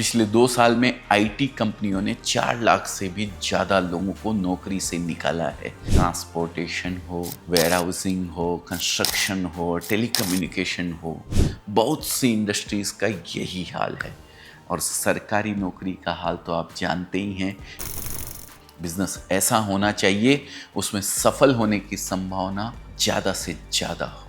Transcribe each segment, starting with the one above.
पिछले 2 साल में आईटी कंपनियों ने 4 लाख से भी ज़्यादा लोगों को नौकरी से निकाला है। ट्रांसपोर्टेशन हो, वेयरहाउसिंग हो, कंस्ट्रक्शन हो, टेलीकम्युनिकेशन हो, बहुत सी इंडस्ट्रीज़ का यही हाल है। और सरकारी नौकरी का हाल तो आप जानते ही हैं। बिजनेस ऐसा होना चाहिए उसमें सफल होने की संभावना ज़्यादा से ज़्यादा हो।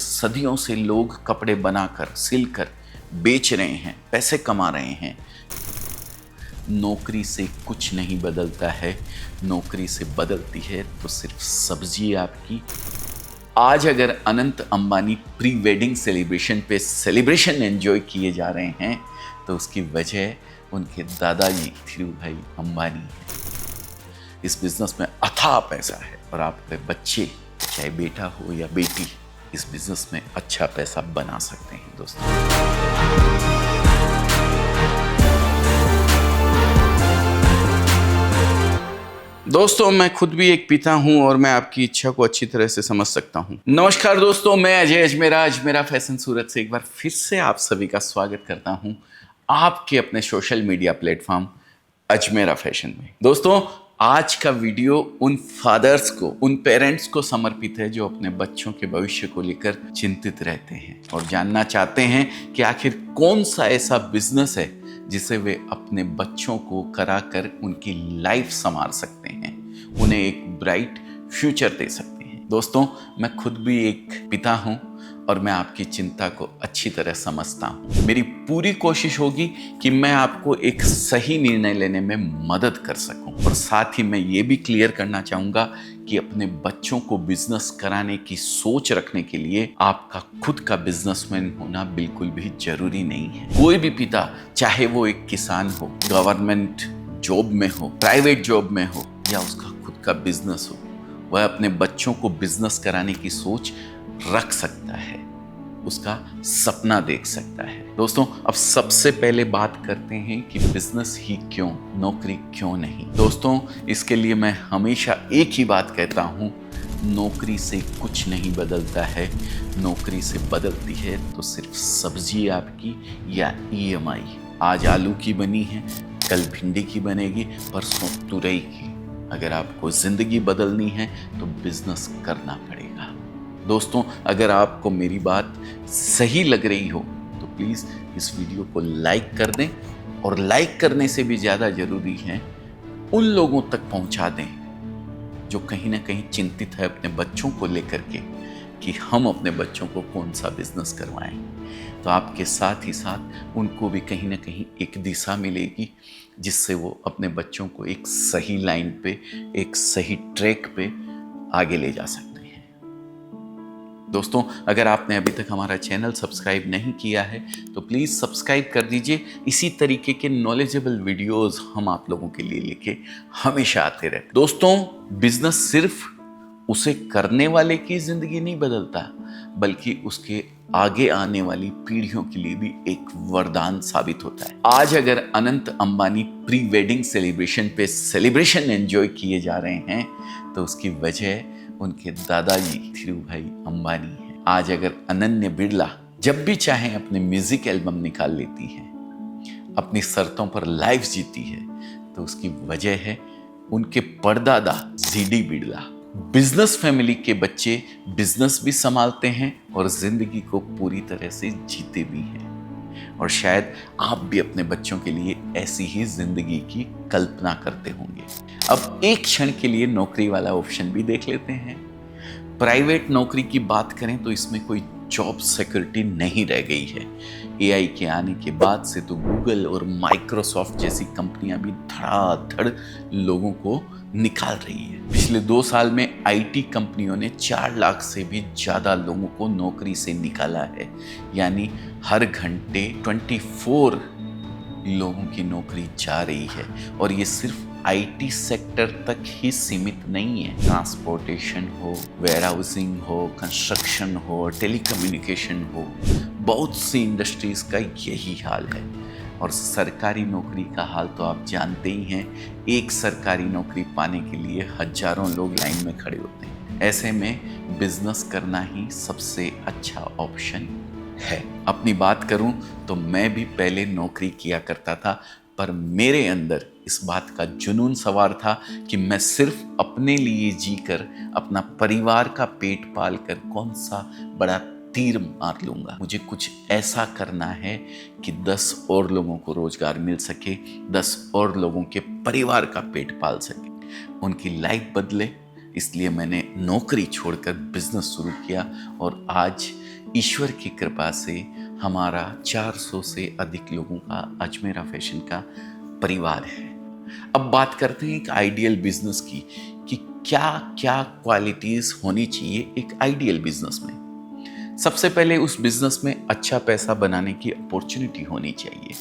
सदियों से लोग कपड़े बनाकर, सिलकर बेच रहे हैं, पैसे कमा रहे हैं। नौकरी से कुछ नहीं बदलता है, नौकरी से बदलती है तो सिर्फ सब्जी आपकी। आज अगर Anant Ambani pre wedding celebration पे सेलिब्रेशन एंजॉय किए जा रहे हैं तो उसकी वजह उनके दादाजी धीरूभाई अंबानी है। इस बिजनेस में अथाह पैसा है और आपके बच्चे, चाहे बेटा हो या बेटी, इस बिजनेस में अच्छा पैसा बना सकते हैं दोस्तों, मैं खुद भी एक पिता हूं और मैं आपकी इच्छा को अच्छी तरह से समझ सकता हूं। नमस्कार दोस्तों, मैं अजय अजमेरा फैशन सूरत से एक बार फिर से आप सभी का स्वागत करता हूं आपके अपने social media platform Ajmera fashion में। दोस्तों, आज का वीडियो उन फादर्स को, उन पेरेंट्स को समर्पित है जो अपने बच्चों के भविष्य को लेकर चिंतित रहते हैं और जानना चाहते हैं कि आखिर कौन सा ऐसा बिजनेस है जिसे वे अपने बच्चों को कराकर उनकी लाइफ संवार सकते हैं, उन्हें एक ब्राइट फ्यूचर दे सकते हैं। दोस्तों, मैं खुद भी एक पिता हूं और मैं आपकी चिंता को अच्छी तरह समझता हूं। मेरी पूरी कोशिश होगी कि मैं आपको एक सही निर्णय लेने में मदद कर सकूं और साथ ही मैं ये भी क्लियर करना चाहूंगा कि अपने बच्चों को बिजनेस कराने की सोच रखने के लिए आपका खुद का बिजनेसमैन होना बिल्कुल भी जरूरी नहीं है। कोई भी पिता, चाहे वो एक किसान हो, गवर्नमेंट जॉब में हो, प्राइवेट जॉब में हो या उसका खुद का बिजनेस हो, वह अपने बच्चों को बिजनेस कराने की सोच रख सकता है, उसका सपना देख सकता है। दोस्तों, अब सबसे पहले बात करते हैं कि बिजनेस ही क्यों, नौकरी क्यों नहीं। दोस्तों, इसके लिए मैं हमेशा एक ही बात कहता हूं, नौकरी से कुछ नहीं बदलता है, नौकरी से बदलती है तो सिर्फ सब्जी आपकी या EMI। आज आलू की बनी है, कल भिंडी की बनेगी, परसों तुरई की। अगर आपको जिंदगी बदलनी है तो बिजनेस करना पड़ेगा। दोस्तों, अगर आपको मेरी बात सही लग रही हो तो प्लीज़ इस वीडियो को लाइक कर दें और लाइक करने से भी ज़्यादा ज़रूरी है उन लोगों तक पहुंचा दें जो कहीं ना कहीं चिंतित है अपने बच्चों को लेकर के कि हम अपने बच्चों को कौन सा बिजनेस करवाएं। तो आपके साथ ही साथ उनको भी कहीं ना कहीं एक दिशा मिलेगी जिससे वो अपने बच्चों को एक सही लाइन पे, एक सही ट्रैक पे आगे ले जा सकते हैं। दोस्तों, अगर आपने अभी तक हमारा चैनल सब्सक्राइब नहीं किया है तो प्लीज़ सब्सक्राइब कर दीजिए। इसी तरीके के नॉलेजेबल वीडियोस हम आप लोगों के लिए लेके हमेशा आते रहते। दोस्तों, बिजनेस सिर्फ उसे करने वाले की ज़िंदगी नहीं बदलता, बल्कि उसके आगे आने वाली पीढ़ियों के लिए भी एक वरदान साबित होता है। आज अगर Anant Ambani pre wedding celebration पे सेलिब्रेशन एंजॉय किए जा रहे हैं तो उसकी वजह उनके दादाजी धीरूभाई अंबानी है। आज अगर अनन्या बिरला जब भी चाहे अपने म्यूजिक एल्बम निकाल लेती है, अपनी शर्तों पर लाइफ जीती है, तो उसकी वजह है उनके परदादा GD बिरला। बिजनेस फैमिली के बच्चे बिजनेस भी संभालते हैं और जिंदगी को पूरी तरह से जीते भी हैं। और शायद आप भी अपने बच्चों के लिए ऐसी ही जिंदगी की कल्पना करते होंगे। अब एक क्षण के लिए नौकरी वाला ऑप्शन भी देख लेते हैं। प्राइवेट नौकरी की बात करें तो इसमें कोई जॉब सिक्योरिटी नहीं रह गई है। AI के आने के बाद से तो गूगल और माइक्रोसॉफ्ट जैसी कंपनियां भी धड़ाधड़ लोगों को निकाल रही है। पिछले 2 साल में आईटी कंपनियों ने 4 लाख से भी ज़्यादा लोगों को नौकरी से निकाला है। यानी हर घंटे 24 लोगों की नौकरी जा रही है और ये सिर्फ IT सेक्टर तक ही सीमित नहीं है। ट्रांसपोर्टेशन हो, वेयरहाउसिंग हो, कंस्ट्रक्शन हो, टेलीकम्युनिकेशन हो, बहुत सी इंडस्ट्रीज़ का यही हाल है। और सरकारी नौकरी का हाल तो आप जानते ही हैं। एक सरकारी नौकरी पाने के लिए हजारों लोग लाइन में खड़े होते हैं। ऐसे में बिजनेस करना ही सबसे अच्छा ऑप्शन है। अपनी बात करूं तो मैं भी पहले नौकरी किया करता था, पर मेरे अंदर इस बात का जुनून सवार था कि मैं सिर्फ अपने लिए जीकर अपना परिवार का पेट पाल कर कौन सा बड़ा तीर मार लूंगा। मुझे कुछ ऐसा करना है कि 10 और लोगों को रोजगार मिल सके, 10 और लोगों के परिवार का पेट पाल सके, उनकी लाइफ बदले। इसलिए मैंने नौकरी छोड़कर बिजनेस शुरू किया और आज ईश्वर की कृपा से हमारा 400 से अधिक लोगों का अजमेरा फैशन का परिवार है। अब बात करते हैं एक आइडियल बिजनेस की कि क्या क्या क्वालिटीज होनी चाहिए एक आइडियल बिजनेस में। सबसे पहले उस बिजनेस में अच्छा पैसा बनाने की अपॉर्चुनिटी होनी चाहिए।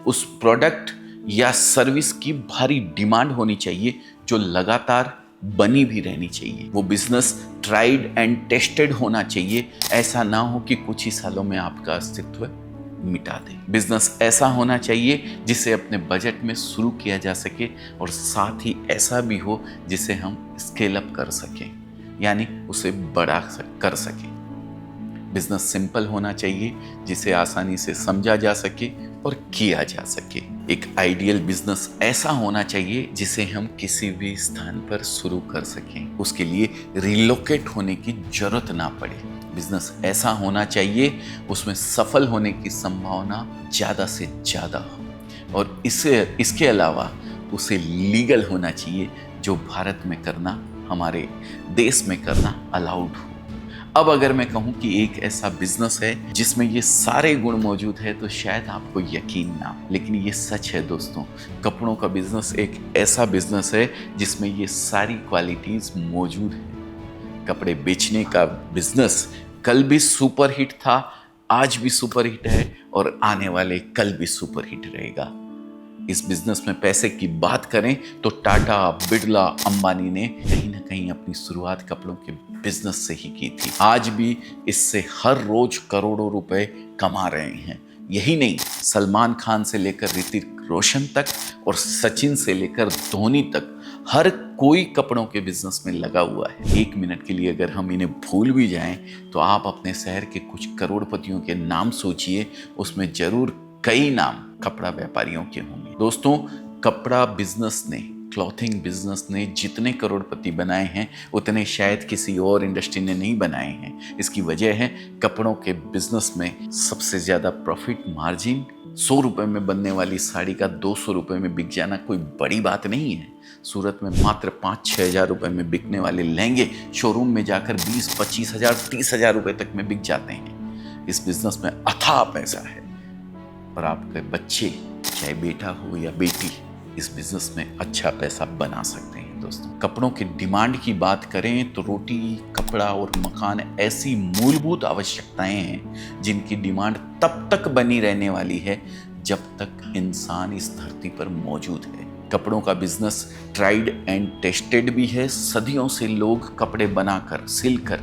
उस प्रोडक्ट या सर्विस की भारी डिमांड होनी चाहिए जो लगातार बनी भी रहनी चाहिए। वो बिजनेस ट्राइड एंड टेस्टेड होना चाहिए। ऐसा ना हो कि कुछ ही सालों में आपका अस्तित्व मिटा दे। बिजनेस ऐसा होना चाहिए जिसे अपने बजट में शुरू किया जा सके और साथ ही ऐसा भी हो जिसे हम स्केल अप कर सकें, यानी उसे बड़ा कर सकें। बिजनेस सिंपल होना चाहिए जिसे आसानी से समझा जा सके और किया जा सके। एक आइडियल बिजनेस ऐसा होना चाहिए जिसे हम किसी भी स्थान पर शुरू कर सकें, उसके लिए रिलोकेट होने की जरूरत ना पड़े। बिजनेस ऐसा होना चाहिए उसमें सफल होने की संभावना ज़्यादा से ज़्यादा हो और इसके अलावा उसे लीगल होना चाहिए, जो भारत में करना, हमारे देश में करना अलाउड हो। अब अगर मैं कहूं कि एक ऐसा बिजनेस है जिसमें ये सारे गुण मौजूद है तो शायद आपको यकीन ना हो, लेकिन ये सच है दोस्तों। कपड़ों का बिजनेस एक ऐसा बिजनेस है जिसमें ये सारी क्वालिटीज मौजूद है। कपड़े बेचने का बिजनेस कल भी सुपर हिट था, आज भी सुपर हिट है और आने वाले कल भी सुपर हिट रहेगा। इस बिजनेस में पैसे की बात करें तो टाटा, बिरला, अंबानी ने कहीं ना कहीं अपनी शुरुआत कपड़ों के बिजनेस से ही की थी। आज भी इससे हर रोज करोड़ों रुपए कमा रहे हैं। यही नहीं, सलमान खान से लेकर ऋतिक रोशन तक और सचिन से लेकर धोनी तक हर कोई कपड़ों के बिजनेस में लगा हुआ है। एक मिनट के लिए अगर हम इन्हें भूल भी जाएं तो आप अपने शहर के कुछ करोड़पतियों के नाम सोचिए, उसमें जरूर कई नाम कपड़ा व्यापारियों के होंगे। दोस्तों, कपड़ा बिजनेस ने, क्लॉथिंग बिजनेस ने जितने करोड़पति बनाए हैं उतने शायद किसी और इंडस्ट्री ने नहीं बनाए हैं। इसकी वजह है कपड़ों के बिजनेस में सबसे ज्यादा प्रॉफिट मार्जिन। 100 रुपए में बनने वाली साड़ी का 200 रुपए में बिक जाना कोई बड़ी बात नहीं है। सूरत में मात्र 5-6 हजार रुपए में बिकने वाले लहंगे शोरूम में जाकर 20-25 हजार 30 हजार रुपए तक में बिक जाते हैं। इस बिजनेस में अथाह पैसा है और आपके बच्चे, चाहे बेटा हो या बेटी, इस बिजनेस में अच्छा पैसा बना सकते हैं। दोस्तों, कपड़ों की डिमांड की बात करें तो रोटी, कपड़ा और मकान ऐसी मूलभूत आवश्यकताएं हैं जिनकी डिमांड तब तक बनी रहने वाली है जब तक इंसान इस धरती पर मौजूद है। कपड़ों का बिजनेस ट्राइड एंड टेस्टेड भी है। सदियों से लोग कपड़े बनाकर, सिलकर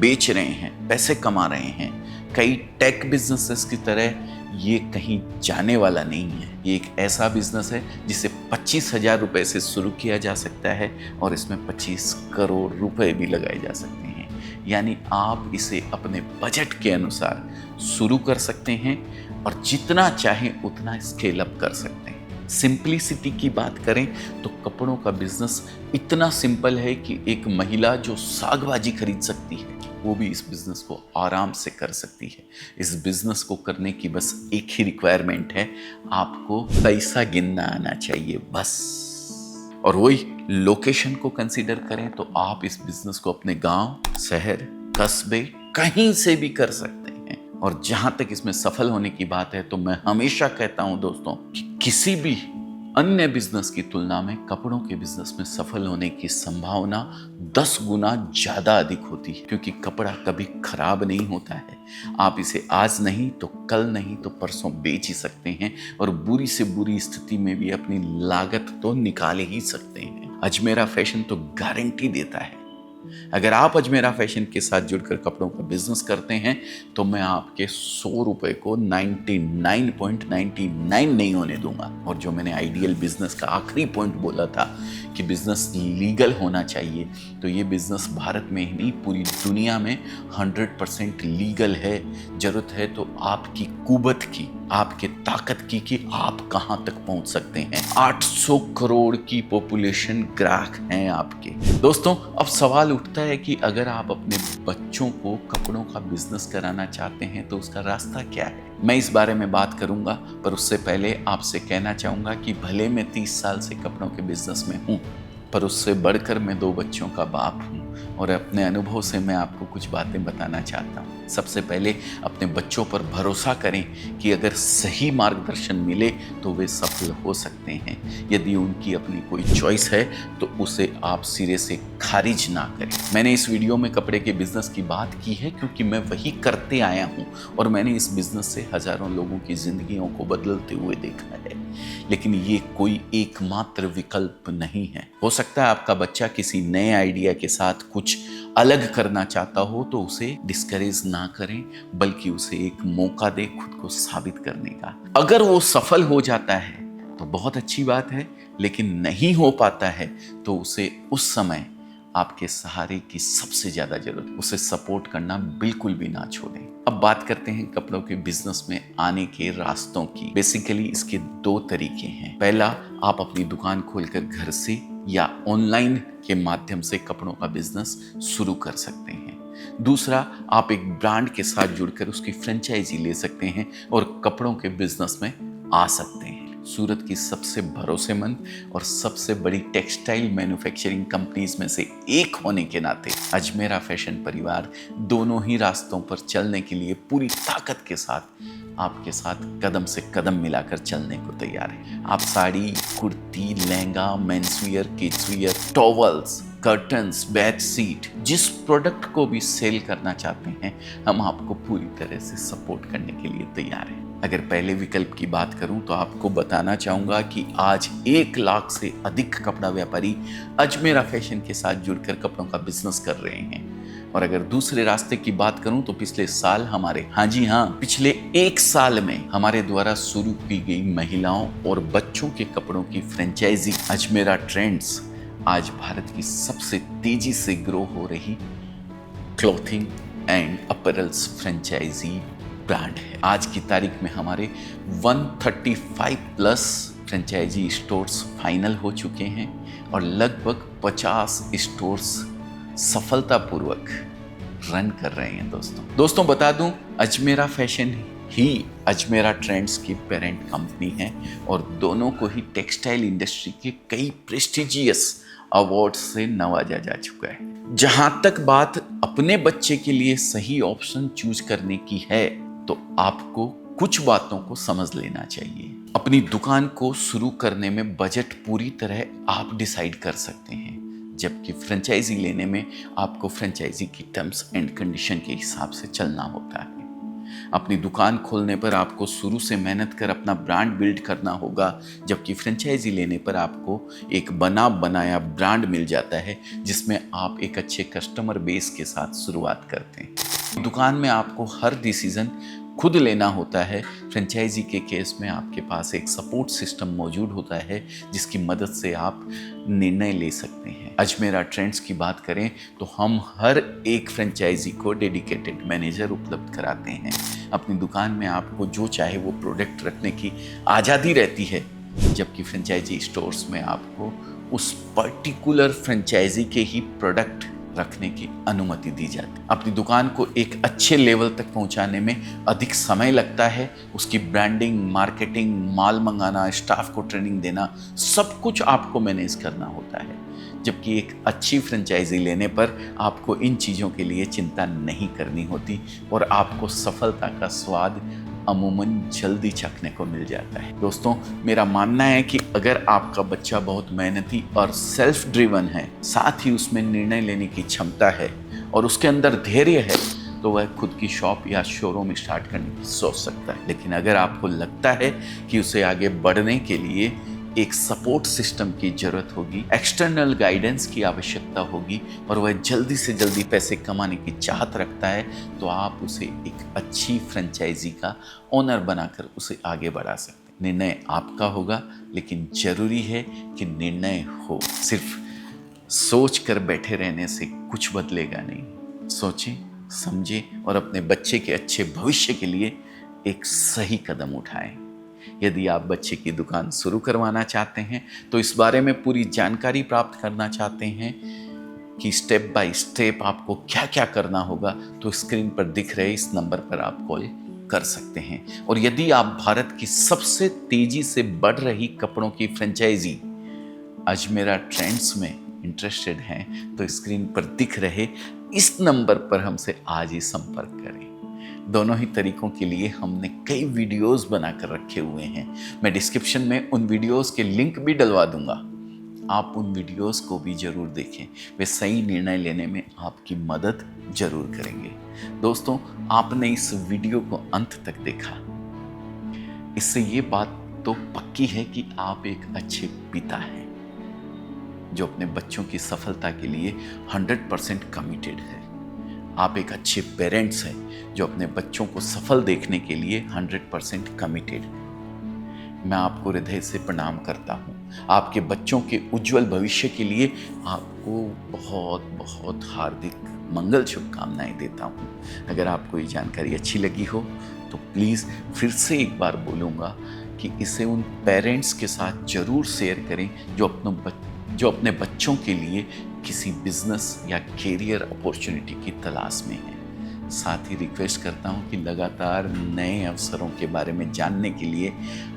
बेच रहे हैं, पैसे कमा रहे हैं। कई टेक बिजनेसेस की तरह ये कहीं जाने वाला नहीं है। ये एक ऐसा बिजनेस है जिसे 25,000 रुपए से शुरू किया जा सकता है और इसमें 25 करोड़ रुपए भी लगाए जा सकते हैं। यानी आप इसे अपने बजट के अनुसार शुरू कर सकते हैं और जितना चाहें उतना स्केल अप कर सकते हैं। सिंपलिसिटी की बात करें तो कपड़ों का बिजनेस इतना सिंपल है कि एक महिला जो साग भाजी खरीद सकती है वो भी इस बिजनेस को आराम से कर सकती है। इस बिजनेस को करने की बस एक ही रिक्वायरमेंट है, आपको पैसा गिनना आना चाहिए बस। और वही लोकेशन को कंसीडर करें तो आप इस बिजनेस को अपने गांव, शहर, कस्बे कहीं से भी कर सकते हैं। और जहां तक इसमें सफल होने की बात है तो मैं हमेशा कहता हूं दोस्तों कि किसी भी अन्य बिजनेस की तुलना में कपड़ों के बिजनेस में सफल होने की संभावना 10 गुना ज्यादा अधिक होती है, क्योंकि कपड़ा कभी खराब नहीं होता है। आप इसे आज नहीं तो कल नहीं तो परसों बेच ही सकते हैं और बुरी से बुरी स्थिति में भी अपनी लागत तो निकाल ही सकते हैं। अजमेरा फैशन तो गारंटी देता है अगर आप अजमेरा फैशन के साथ जुड़कर कपड़ों का बिजनेस करते हैं तो मैं आपके 100 रुपए को 99.99 नहीं होने दूंगा। और जो मैंने आइडियल बिजनेस का आखिरी पॉइंट बोला था कि बिजनेस लीगल होना चाहिए, तो ये बिजनेस भारत में ही नहीं पूरी दुनिया में 100% लीगल है। जरूरत है तो आपकी कुवत की, आपके ताकत की कि आप कहां तक पहुंच सकते हैं। 800 करोड़ की पॉपुलेशन ग्राहक हैं आपके। दोस्तों, अब सवाल उठता है कि अगर आप अपने बच्चों को कपड़ों का बिजनेस कराना चाहते हैं तो उसका रास्ता क्या है। मैं इस बारे में बात करूंगा, पर उससे पहले आपसे कहना चाहूंगा कि भले मैं 30 साल से कपड़ों के बिजनेस में हूं, पर उससे बढ़कर मैं 2 बच्चों का बाप हूं और अपने अनुभव से मैं आपको कुछ बातें बताना चाहता हूं। सबसे पहले अपने बच्चों पर भरोसा करें कि अगर सही मार्गदर्शन मिले तो वे सफल हो सकते हैं। यदि उनकी अपनी कोई चॉइस है तो उसे आप सिरे से खारिज ना करें। मैंने इस वीडियो में कपड़े के बिजनेस की बात की है क्योंकि मैं वही करते आया हूं और मैंने इस बिजनेस से हजारों लोगों की जिंदगियों को बदलते हुए देखा है। लेकिन ये कोई एकमात्र विकल्प नहीं है। हो सकता है आपका बच्चा किसी नए आइडिया के साथ कुछ अलग करना चाहता हो, तो उसे डिस्करेज ना करें, बल्कि उसे एक मौका दे खुद को साबित करने का। अगर वो सफल हो जाता है तो बहुत अच्छी बात है, लेकिन नहीं हो पाता है तो उसे उस समय आपके सहारे की सबसे ज्यादा जरूरत। उसे सपोर्ट करना बिल्कुल भी ना छोड़ें। अब बात करते हैं कपड़ों के बिजनेस में आने के रास्तों की। बेसिकली इसके 2 तरीके हैं। पहला, आप अपनी दुकान खोलकर घर से या ऑनलाइन के माध्यम से कपड़ों का बिजनेस शुरू कर सकते हैं। दूसरा, आप एक ब्रांड के साथ जुड़कर उसकी फ्रेंचाइजी ले सकते हैं और कपड़ों के बिजनेस में आ सकते हैं। सूरत की सबसे भरोसेमंद और सबसे बड़ी टेक्सटाइल मैन्युफैक्चरिंग कंपनीज में से एक होने के नाते अजमेरा फैशन परिवार दोनों ही रास्तों पर चलने के लिए पूरी ताकत के साथ आपके साथ कदम से कदम मिलाकर चलने को तैयार है। आप sari, kurti, lehenga, menswear, kidswear, towels, curtains, bed sheet, जिस प्रोडक्ट को भी सेल करना चाहते हैं, हम आपको पूरी तरह से सपोर्ट करने के लिए तैयार हैं। अगर पहले विकल्प की बात करूं तो आपको बताना चाहूंगा कि आज 1 लाख से अधिक कपड़ा व्यापारी अजमेरा फैशन के साथ जुड़कर कपड़ों का बिजनेस कर रहे हैं। और अगर दूसरे रास्ते की बात करूं तो पिछले साल पिछले 1 साल में हमारे द्वारा शुरू की गई महिलाओं और बच्चों के कपड़ों की फ्रेंचाइजी अजमेरा ट्रेंड्स आज भारत की सबसे तेजी से ग्रो हो रही clothing and apparels franchise brand है। आज की तारीख में हमारे 135 प्लस फ्रेंचाइजी स्टोर्स फाइनल हो चुके हैं और लगभग 50 स्टोर्स सफलतापूर्वक रन कर रहे हैं। दोस्तों बता दूं, अजमेरा फैशन ही अजमेरा ट्रेंड्स की पेरेंट कंपनी है और दोनों को ही टेक्सटाइल इंडस्ट्री के कई प्रेस्टिजियस अवार्ड से नवाजा जा चुका है। जहां तक बात अपने बच्चे के लिए सही ऑप्शन चूज करने की है, तो आपको कुछ बातों को समझ लेना चाहिए। अपनी दुकान को शुरू करने में बजट पूरी तरह आप डिसाइड कर सकते हैं, जबकि फ्रेंचाइजी लेने में आपको फ्रेंचाइजी की टर्म्स एंड कंडीशन के हिसाब से चलना होता है। अपनी दुकान खोलने पर आपको शुरू से मेहनत कर अपना ब्रांड बिल्ड करना होगा, जबकि फ्रेंचाइजी लेने पर आपको एक बना बनाया ब्रांड मिल जाता है जिसमें आप एक अच्छे कस्टमर बेस के साथ शुरुआत करते हैं। दुकान में आपको हर डिसीजन खुद लेना होता है। फ्रेंचाइजी के केस में आपके पास एक सपोर्ट सिस्टम मौजूद होता है जिसकी मदद से आप निर्णय ले सकते हैं। अजमेरा ट्रेंड्स की बात करें तो हम हर एक फ्रेंचाइजी को डेडिकेटेड मैनेजर उपलब्ध कराते हैं। अपनी दुकान में आपको जो चाहे वो प्रोडक्ट रखने की आज़ादी रहती है, जबकि फ्रेंचाइजी स्टोर्स में आपको उस पर्टिकुलर फ्रेंचाइजी के ही प्रोडक्ट रखने की अनुमति दी जाती है। अपनी दुकान को एक अच्छे लेवल तक पहुंचाने में अधिक समय लगता है। उसकी ब्रांडिंग, मार्केटिंग, माल मंगाना, स्टाफ को ट्रेनिंग देना, सब कुछ आपको मैनेज करना होता है। जबकि एक अच्छी फ्रेंचाइजी लेने पर आपको इन चीज़ों के लिए चिंता नहीं करनी होती और आपको सफलता का स्वाद अमूमन जल्दी चखने को मिल जाता है। दोस्तों, मेरा मानना है कि अगर आपका बच्चा बहुत मेहनती और सेल्फ ड्रिवन है, साथ ही उसमें निर्णय लेने की क्षमता है और उसके अंदर धैर्य है, तो वह खुद की शॉप या शोरूम स्टार्ट करने की सोच सकता है। लेकिन अगर आपको लगता है कि उसे आगे बढ़ने के लिए एक सपोर्ट सिस्टम की जरूरत होगी, एक्सटर्नल गाइडेंस की आवश्यकता होगी और वह जल्दी से जल्दी पैसे कमाने की चाहत रखता है, तो आप उसे एक अच्छी फ्रेंचाइजी का ओनर बनाकर उसे आगे बढ़ा सकते हैं। निर्णय आपका होगा, लेकिन जरूरी है कि निर्णय हो। सिर्फ सोच कर बैठे रहने से कुछ बदलेगा नहीं। सोचें, समझें और अपने बच्चे के अच्छे भविष्य के लिए एक सही कदम उठाएं। यदि आप बच्चे की दुकान शुरू करवाना चाहते हैं, तो इस बारे में पूरी जानकारी प्राप्त करना चाहते हैं कि स्टेप बाय स्टेप आपको क्या क्या करना होगा, तो स्क्रीन पर दिख रहे इस नंबर पर आप कॉल कर सकते हैं। और यदि आप भारत की सबसे तेजी से बढ़ रही कपड़ों की फ्रेंचाइजी अजमेरा ट्रेंड्स में इंटरेस्टेड हैं, तो स्क्रीन पर दिख रहे इस नंबर पर हमसे आज ही संपर्क करें। दोनों ही तरीकों के लिए हमने कई वीडियोस बनाकर रखे हुए हैं। मैं डिस्क्रिप्शन में उन वीडियोस के लिंक भी डलवा दूंगा, आप उन वीडियोस को भी जरूर देखें। वे सही निर्णय लेने में आपकी मदद जरूर करेंगे। दोस्तों, आपने इस वीडियो को अंत तक देखा, इससे ये बात तो पक्की है कि आप एक अच्छे पिता हैं जो अपने बच्चों की सफलता के लिए 100% कमिटेड है। आप एक अच्छे पेरेंट्स हैं जो अपने बच्चों को सफल देखने के लिए 100% कमिटेड हैं। मैं आपको हृदय से प्रणाम करता हूँ। आपके बच्चों के उज्जवल भविष्य के लिए आपको बहुत बहुत हार्दिक मंगल शुभकामनाएं देता हूँ। अगर आपको ये जानकारी अच्छी लगी हो तो प्लीज़ फिर से एक बार बोलूँगा कि इसे उन पेरेंट्स के साथ जरूर शेयर करें जो अपने बच्चों के लिए किसी बिजनेस या कैरियर अपॉर्चुनिटी की तलाश में है। साथ ही रिक्वेस्ट करता हूं कि लगातार नए अवसरों के बारे में जानने के लिए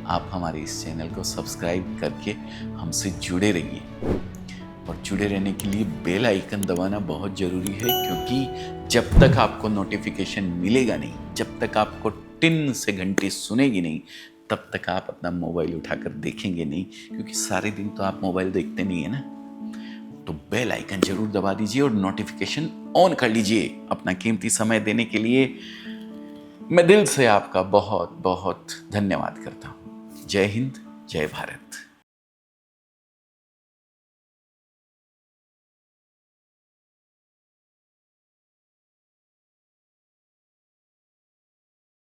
आप हमारे इस चैनल को सब्सक्राइब करके हमसे जुड़े रहिए। और जुड़े रहने के लिए बेल आइकन दबाना बहुत ज़रूरी है, क्योंकि जब तक आपको नोटिफिकेशन मिलेगा नहीं, जब तक आपको टिन से घंटी सुनेगी नहीं, तब तक आप अपना मोबाइल उठाकर देखेंगे नहीं, क्योंकि सारे दिन तो आप मोबाइल देखते नहीं है ना। तो बेल आइकन जरूर दबा दीजिए और नोटिफिकेशन ऑन कर लीजिए। अपना कीमती समय देने के लिए मैं दिल से आपका बहुत बहुत धन्यवाद करता हूँ। जय हिंद, जय भारत।